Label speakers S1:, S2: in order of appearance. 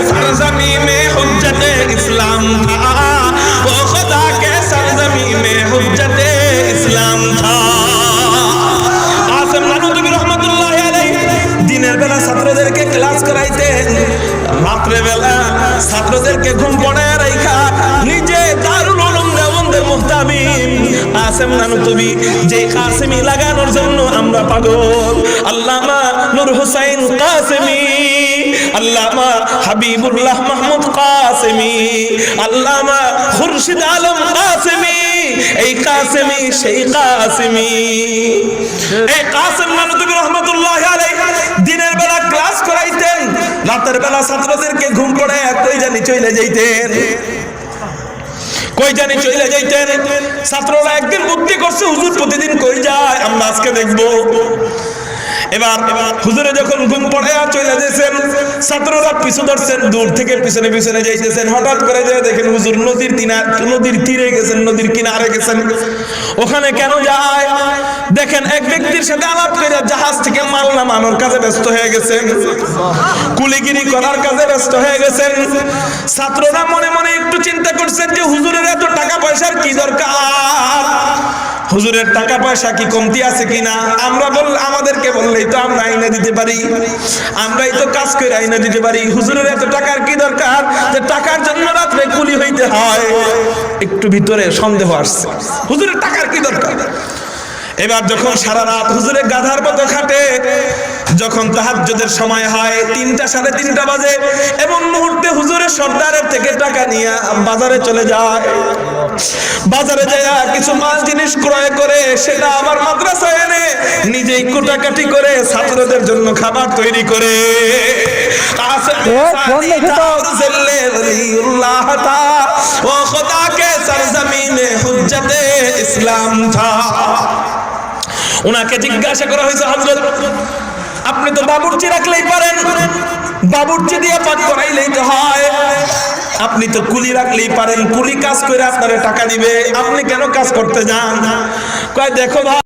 S1: सरजमी में हुज्जत इस्लाम था, वो खुदा के सरजमी में हुज्जत इस्लाम था। आसिम नानुतबी रहमतुल्लाह अलैहि দিনের বেলা ছাত্রদেরকে ক্লাস করাইতেন, রাত্রে বেলা ছাত্রদেরকে ঘুম পড়ায় রাইখা নিজে দারুল উলুম দেওবন্দের মুহতামিম আসিম নানুতবি যে কাসেমি লাগানোর জন্য আমরা পাগল। আল্লামা নূর হোসেন কাসেমি, আল্লামা হাবিবুল্লাহ মাহমুদ কাসেমি, আল্লামা খুরশিদ আলম কাসেমি, এই কাসেমি সেই কাসেমি। এই কাসেম নানুতবি রহমাতুল্লাহ আলাইহি দিনের বেলা ক্লাস করাইতেন, রাতের বেলা ছাত্রদেরকে ঘুম পড়ায় কই জানি চলে যাইতেন, কই জানি চলে যাইতেন। ছাত্ররা একদিন বুদ্ধি করছে হুজুর প্রতিদিন কই যায়, আমরা আজকে দেখবো। এবার হুজুরে যখন ঘুম পড়ে চলে যাচ্ছেন, ছাত্ররা পিছু ধরছেন, দূর থেকে পিছনে পিছনে যাইতেছেন। হঠাৎ করে যে দেখেন হুজুর নদীর তীরে গেছেন, নদীর কিনারে গেছেন। ওখানে কেন যায় দেখেন, এক ব্যক্তির সাথে আলাপ করে জাহাজ থেকে মাল নামানোর কাজে ব্যস্ত হয়ে গেছেন, কুলিগিরি করার কাজে ব্যস্ত হয়ে গেছেন। ছাত্ররা মনে মনে একটু চিন্তা করছেন যে হুজুরের এত টাকা পয়সার কি দরকার, হুজুরের টাকা পয়সা কি কমতি আছে কিনা, আমাদেরকে বললেই তো আমরা আইনা দিতে পারি, আমরাই তো কাজ করে আইনা দিতে পারি, হুজুরের এত টাকার কি দরকার যে টাকার জন্য রাত্রে কুলি হইতে হয়। একটু ভিতরে সন্দেহ আসছে, হুজুরের টাকার কি দরকার। এবার যখন সারা রাত হুজুরে গাধার মতো খাটে, যখন তাহাজ্জুদের সময় হয় 3টা সাড়ে 3টা বাজে, এমন মুহূর্তে হুজুরের সর্দারের থেকে টাকা নিয়ে বাজারে চলে যায়। বাজারে যায় কিছু মাল জিনিস ক্রয় করে সেটা আবার মাদ্রাসায় এনে নিজেই কোটাকাটি করে ছাত্রদের জন্য খাবার তৈরি করে। ও খোদা কে সরজমিনে হুজ্জতে ইসলাম থা। উনাকে জিজ্ঞাসা করা হয়েছে, হযরত আপনি তো বাবুর্চি রাখলেই পারেন, বাবুর্চি দিয়ে পাক করাইলেই তো হয়, আপনি তো কুলি রাখলেই পারেন, কুলি কাজ করে আপনারে টাকা দিবে, আপনি কেন কাজ করতে যান? কয় দেখো ভাই